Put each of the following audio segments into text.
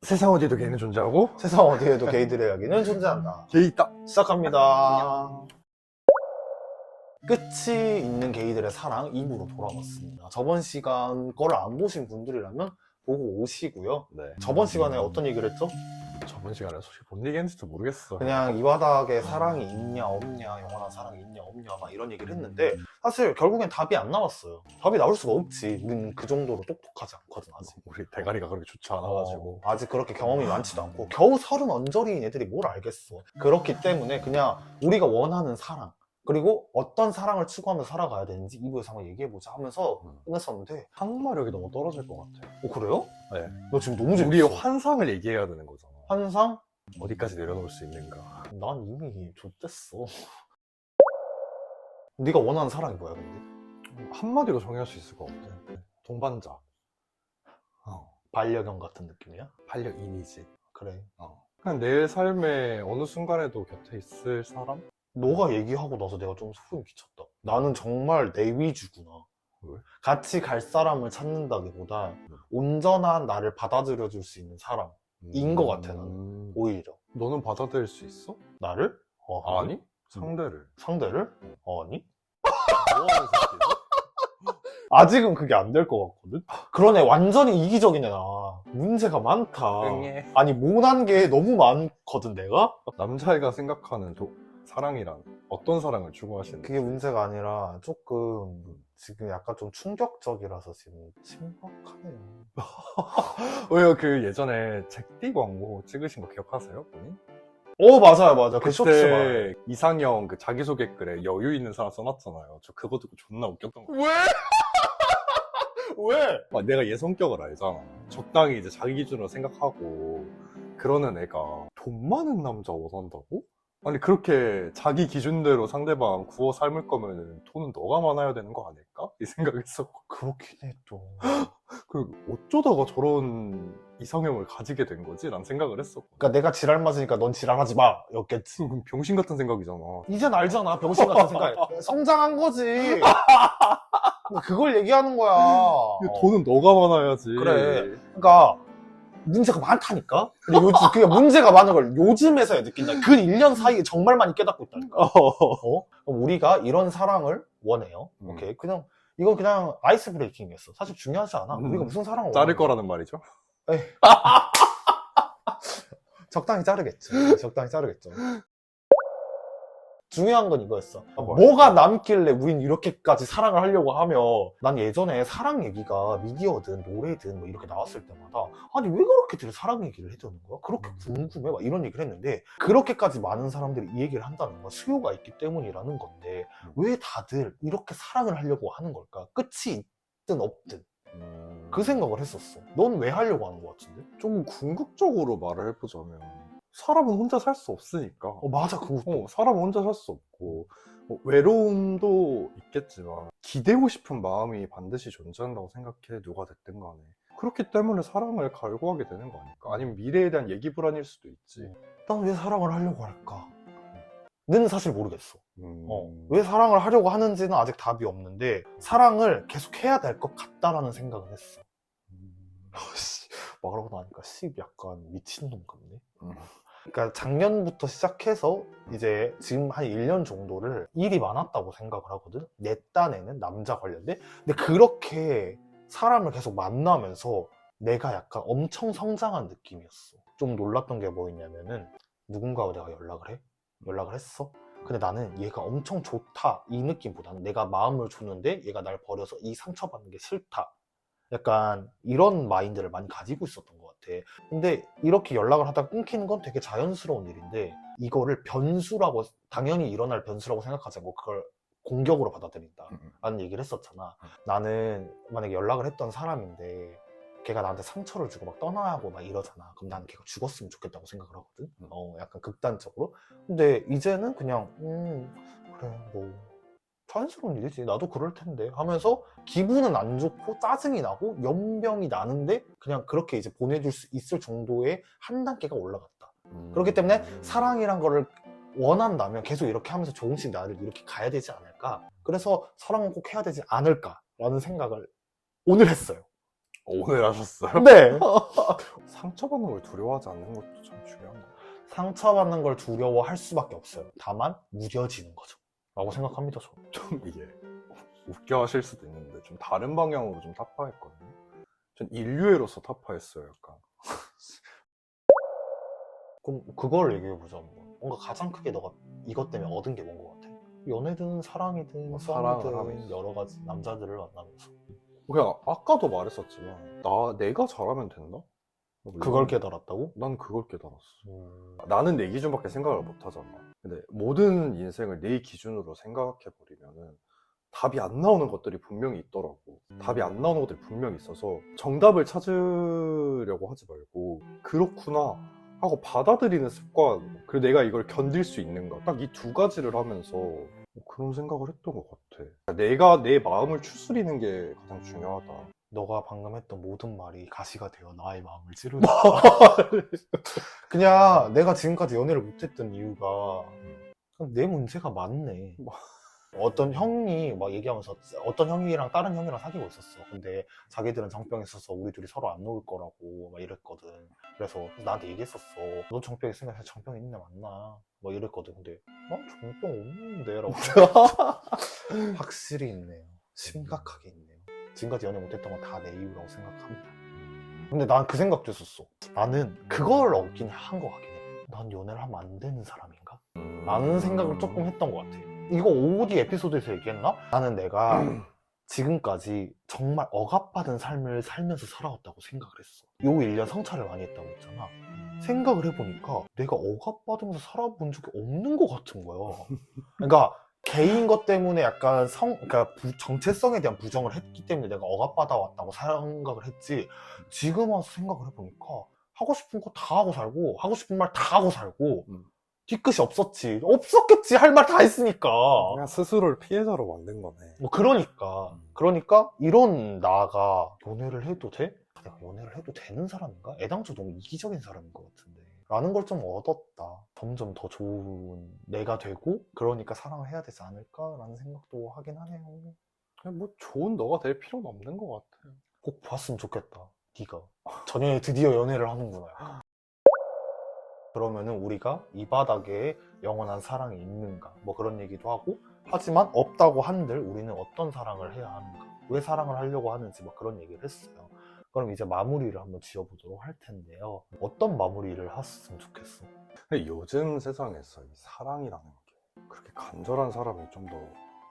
세상 어디에도 개는 존재하고 세상 어디에도 게이들의 이야기는 존재한다. 개 있다. 시작합니다. 끝이 있는 게이들의 사랑 2부로 돌아왔습니다. 저번 시간 거를 안 보신 분들이라면 보고 오시고요. 네. 저번 시간에 어떤 얘기를 했죠? 저번 시간에 솔직히 뭔 얘기했는지도 모르겠어. 그냥 이 바닥에 사랑이 있냐 없냐, 영원한 사랑이 있냐 없냐 막 이런 얘기를 했는데 사실 결국엔 답이 안 나왔어요. 답이 나올 수가 없지. 우린 그 정도로 똑똑하지 않거든 아직. 우리 대가리가 그렇게 좋지 않아가지고. 아직 그렇게 경험이 많지도 않고 겨우 30 언저리인 애들이 뭘 알겠어. 그렇기 때문에 그냥 우리가 원하는 사랑, 그리고 어떤 사랑을 추구하면서 살아가야 되는지 2부에서 한번 얘기해보자 하면서 끝냈었는데. 항마력이 너무 떨어질 것 같아. 그래요? 네. 너 지금 너무 재밌어. 우리의 환상을 얘기해야 되는 거잖아. 환상? 어디까지 내려놓을 수 있는가. 난 이미 좆됐어. 네가 원하는 사랑이 뭐야 근데? 한마디로 정의할 수 있을 것 같아. 동반자. 반려견 같은 느낌이야? 반려인이지. 그래. 그냥 내 삶의 어느 순간에도 곁에 있을 사람? 너가 얘기하고 나서 내가 좀 소름이 끼쳤다. 나는 정말 내 위주구나. 왜? 같이 갈 사람을 찾는다기보다 온전한 나를 받아들여줄 수 있는 사람인 것 같아 나는. 오히려. 너는 받아들일 수 있어? 나를? 아니? 상대를. 상대를? 아니? 뭐하는 새끼지? 아직은 그게 안 될 것 같거든? 그러네, 완전히 이기적이네 나. 문제가 많다. 응애. 아니 못한 게 너무 많거든 내가? 남자애가 생각하는 사랑이란 어떤 사랑을 추구하시는지. 그게 문제가 아니라 조금 지금 약간 좀 충격적이라서 지금 심각하네요. 왜요? 그 예전에 잭디 광고 찍으신 거 기억하세요? 본인? 맞아. 그 쇼츠 봐. 그때 이상형 그 자기소개 글에 여유 있는 사람 써놨잖아요. 저 그거 듣고 존나 웃겼던 거예요. 왜? 왜? 내가 얘 성격을 알잖아. 적당히 이제 자기 기준으로 생각하고 그러는 애가 돈 많은 남자 원한다고? 아니 그렇게 자기 기준대로 상대방 구워 삶을 거면 돈은 너가 많아야 되는 거 아닐까? 이 생각했었고. 그렇긴 해 또. 그리고 어쩌다가 저런 이상형을 가지게 된 거지? 란 생각을 했었고. 그러니까 내가 지랄 맞으니까 넌 지랄하지 마 였겠지. 그럼 병신 같은 생각이잖아. 이젠 알잖아, 병신 같은 생각. 성장한 거지. 그걸 얘기하는 거야. 돈은 너가 많아야지. 그래. 그러니까 문제가 많다니까? 근데 요즘 그게 문제가 많은 걸 요즘에서야 느낀다. 그 1년 사이에 정말 많이 깨닫고 있다니까. 그럼 우리가 이런 사랑을 원해요. 오케이. 그냥 이건 그냥 아이스 브레이킹이었어. 사실 중요하지 않아. 우리가 무슨 사랑을 자를 원하는 거라는 말이죠. 에이. 적당히 자르겠죠. 적당히 자르겠죠. 중요한 건 이거였어. 뭐가 남길래 우린 이렇게까지 사랑을 하려고 하며. 난 예전에 사랑 얘기가 미디어든 노래든 뭐 이렇게 나왔을 때마다 아니 왜 그렇게들 사랑 얘기를 해주는 거야? 그렇게 궁금해? 막 이런 얘기를 했는데 그렇게까지 많은 사람들이 이 얘기를 한다는 건 수요가 있기 때문이라는 건데 왜 다들 이렇게 사랑을 하려고 하는 걸까? 끝이 있든 없든. 그 생각을 했었어. 넌 왜 하려고 하는 것 같은데? 좀 궁극적으로 말을 해보자면 사람은 혼자 살 수 없으니까. 맞아, 그것도. 사람은 혼자 살 수 없고 외로움도 있겠지만 기대고 싶은 마음이 반드시 존재한다고 생각해. 누가 됐든 간에. 그렇기 때문에 사랑을 갈구하게 되는 거 아닐까? 아니면 미래에 대한 예기 불안일 수도 있지. 난 왜 사랑을 하려고 할까? 는 사실 모르겠어. 왜 왜 사랑을 하려고 하는지는 아직 답이 없는데 사랑을 계속 해야 될 것 같다라는 생각을 했어. 말하고 나니까 약간 미친놈 같네. 그러니까 작년부터 시작해서 이제 지금 한 1년 정도를 일이 많았다고 생각을 하거든. 내 딴에는 남자 관련된. 근데 그렇게 사람을 계속 만나면서 내가 약간 엄청 성장한 느낌이었어. 좀 놀랐던 게 뭐였냐면은 누군가와 내가 연락을 했어. 근데 나는 얘가 엄청 좋다 이 느낌보다는 내가 마음을 줬는데 얘가 날 버려서 이 상처받는 게 싫다, 약간 이런 마인드를 많이 가지고 있었던 것 같아. 근데 이렇게 연락을 하다가 끊기는 건 되게 자연스러운 일인데 이거를 변수라고, 당연히 일어날 변수라고 생각하지 않고 그걸 공격으로 받아들인다 라는 얘기를 했었잖아. 나는 만약에 연락을 했던 사람인데 걔가 나한테 상처를 주고 막 떠나고 막 이러잖아. 그럼 나는 걔가 죽었으면 좋겠다고 생각을 하거든. 약간 극단적으로. 근데 이제는 그냥 그래 뭐 자연스러운 일이지, 나도 그럴 텐데 하면서 기분은 안 좋고 짜증이 나고 연병이 나는데 그냥 그렇게 이제 보내줄 수 있을 정도의 한 단계가 올라갔다. 그렇기 때문에 사랑이란 거를 원한다면 계속 이렇게 하면서 조금씩 나를 이렇게 가야 되지 않을까. 그래서 사랑은 꼭 해야 되지 않을까 라는 생각을 오늘 했어요. 오늘 하셨어요? 네. 상처받는 걸 두려워하지 않는 것도 참 중요한 거. 상처받는 걸 두려워할 수밖에 없어요. 다만 무뎌지는 거죠. 라고 생각합니다, 저. 좀 이게 웃겨 하실 수도 있는데 좀 다른 방향으로 좀 타파했거든요. 전 인류애로서 타파했어요, 약간. 그럼 그걸 얘기해보자. 뭔가 가장 크게 너가 이것 때문에 얻은 게 뭔 것 같아? 연애든 사랑이든 사랑을 싸움이든 하면서. 여러 가지 남자들을 만나면서 그냥 아까도 말했었지만 내가 잘하면 된다? 그걸 깨달았다고? 난 그걸 깨달았어. 나는 내 기준밖에 생각을 못 하잖아. 근데 모든 인생을 내 기준으로 생각해 버리면은 답이 안 나오는 것들이 분명히 있더라고. 답이 안 나오는 것들이 분명히 있어서 정답을 찾으려고 하지 말고 그렇구나 하고 받아들이는 습관, 그리고 내가 이걸 견딜 수 있는가, 딱 이 두 가지를 하면서 그런 생각을 했던 것 같아. 내가 내 마음을 추스리는 게 가장 중요하다. 너가 방금 했던 모든 말이 가시가 되어 나의 마음을 찌르는 그냥 내가 지금까지 연애를 못했던 이유가 그냥 내 문제가 많네. 어떤 형이 막 얘기하면서 어떤 형이랑 다른 형이랑 사귀고 있었어. 근데 자기들은 정병 있어서 우리 둘이 서로 안 놓을 거라고 막 이랬거든. 그래서 나한테 얘기했었어. 너 정병 있으니까 정병 있네 맞나? 막 이랬거든. 근데 난 정병 없는데 라고. 확실히 있네요. 심각하게 있네요. 지금까지 연애 못했던 건 다 내 이유라고 생각합니다. 근데 난 그 생각도 했었어. 나는 그걸 얻긴 한 것 같긴 해. 난 연애를 하면 안 되는 사람인가? 라는 생각을 조금 했던 것 같아. 이거 OOD 에피소드에서 얘기했나? 나는 내가 지금까지 정말 억압받은 삶을 살면서 살아왔다고 생각을 했어. 요 1년 성찰을 많이 했다고 했잖아. 생각을 해보니까 내가 억압받으면서 살아본 적이 없는 것 같은 거야. 그러니까 개인 것 때문에 약간 그러니까 정체성에 대한 부정을 했기 때문에 내가 억압받아 왔다고 생각을 했지. 지금 와서 생각을 해보니까 하고 싶은 거 다 하고 살고 하고 싶은 말 다 하고 살고 뒤끝이 없었겠지. 할 말 다 했으니까. 그냥 스스로를 피해자로 만든 거네. 뭐 그러니까 이런 나가 연애를 해도 돼? 내가 연애를 해도 되는 사람인가? 애당초 너무 이기적인 사람인 것 같은데 라는 걸 좀 얻었다. 점점 더 좋은 내가 되고 그러니까 사랑을 해야 되지 않을까라는 생각도 하긴 하네요. 그냥 뭐 좋은 너가 될 필요는 없는 것 같아. 꼭 봤으면 좋겠다. 네가 전에 드디어 연애를 하는구나. 약간. 그러면은 우리가 이 바닥에 영원한 사랑이 있는가 뭐 그런 얘기도 하고, 하지만 없다고 한들 우리는 어떤 사랑을 해야 하는가, 왜 사랑을 하려고 하는지 뭐 그런 얘기를 했어요. 그럼 이제 마무리를 한번 지어보도록 할 텐데요. 어떤 마무리를 했으면 좋겠어? 근데 요즘 세상에서 이 사랑이라는 게 그렇게 간절한 사람이 좀 더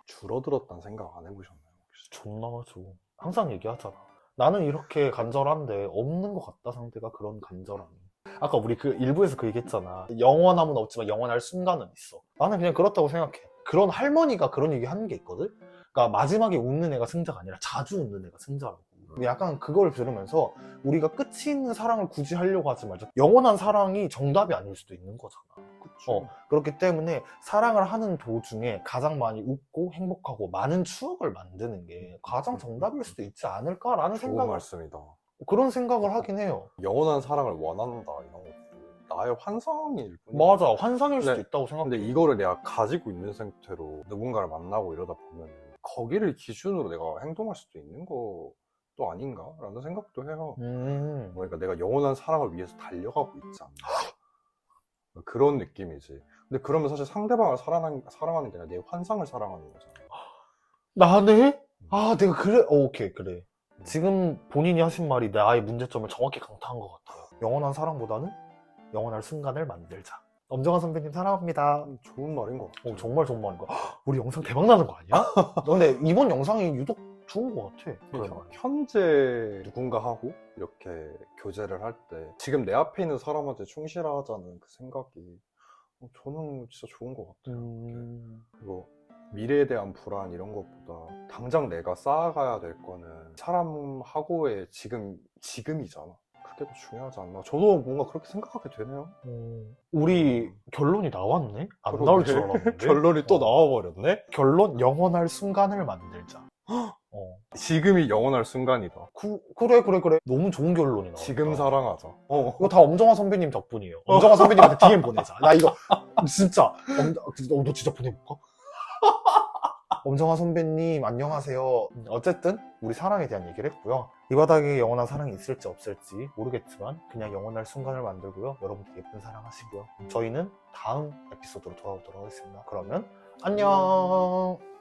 줄어들었다는 생각 안 해보셨나요? 혹시? 존나 하죠. 항상 얘기하잖아. 나는 이렇게 간절한데 없는 것 같다, 상대가. 그런 간절함이. 아까 우리 그 일부에서 그 얘기했잖아. 영원함은 없지만 영원할 순간은 있어. 나는 그냥 그렇다고 생각해. 그런 할머니가 그런 얘기 하는 게 있거든? 그러니까 마지막에 웃는 애가 승자가 아니라 자주 웃는 애가 승자라고. 약간 그걸 들으면서 우리가 끝이 있는 사랑을 굳이 하려고 하지 말자. 영원한 사랑이 정답이 아닐 수도 있는 거잖아. 그쵸. 그렇기 때문에 사랑을 하는 도중에 가장 많이 웃고 행복하고 많은 추억을 만드는 게 가장 정답일 수도 있지 않을까라는 좋은 생각을, 말씀이다. 그런 생각을 하긴 해요. 영원한 사랑을 원한다 이런 것도 나의 환상일 뿐이야. 맞아, 환상일 수도 근데- 있다고 생각해. 근데 이거를 내가 가지고 있는 상태로 누군가를 만나고 이러다 보면 거기를 기준으로 내가 행동할 수도 있는 것도 아닌가라는 생각도 해요. 그러니까 내가 영원한 사랑을 위해서 달려가고 있지 않나. 그런 느낌이지. 근데 그러면 사실 상대방을 사랑하는 게 아니라 내 환상을 사랑하는 거잖아. 나네? 아, 내가 그래? 오케이, 그래. 지금 본인이 하신 말이 나의 문제점을 정확히 강타한 것 같아요. 영원한 사랑보다는 영원할 순간을 만들자. 엄정화 선배님 사랑합니다. 좋은 말인 것 같아. 정말 좋은 말인 거야. 우리 영상 대박 나는 거 아니야? 근데 이번 영상이 유독 좋은 것 같아. 현재 누군가하고 이렇게 교제를 할 때 지금 내 앞에 있는 사람한테 충실하자는 그 생각이 저는 진짜 좋은 것 같아요. 그리고 미래에 대한 불안 이런 것보다 당장 내가 쌓아가야 될 거는 사람하고의 지금이잖아. 그게 더 중요하지 않나. 저도 뭔가 그렇게 생각하게 되네요. 우리 결론이 나왔네? 안 그러게. 나올 줄 알았는데. 결론이 또 나와버렸네? 결론, 영원할 순간을 만들자. 지금이 영원할 순간이다. 그래. 너무 좋은 결론이 나왔다. 지금 사랑하자. 이거 다 엄정화 선배님 덕분이에요. 엄정화 선배님한테 DM 보내자. 나 이거 진짜 너 진짜 보내볼까? 엄정화 선배님 안녕하세요. 어쨌든 우리 사랑에 대한 얘기를 했고요. 이 바닥에 영원한 사랑이 있을지 없을지 모르겠지만 그냥 영원할 순간을 만들고요. 여러분들 예쁜 사랑 하시고요. 저희는 다음 에피소드로 돌아오도록 하겠습니다. 그러면 안녕.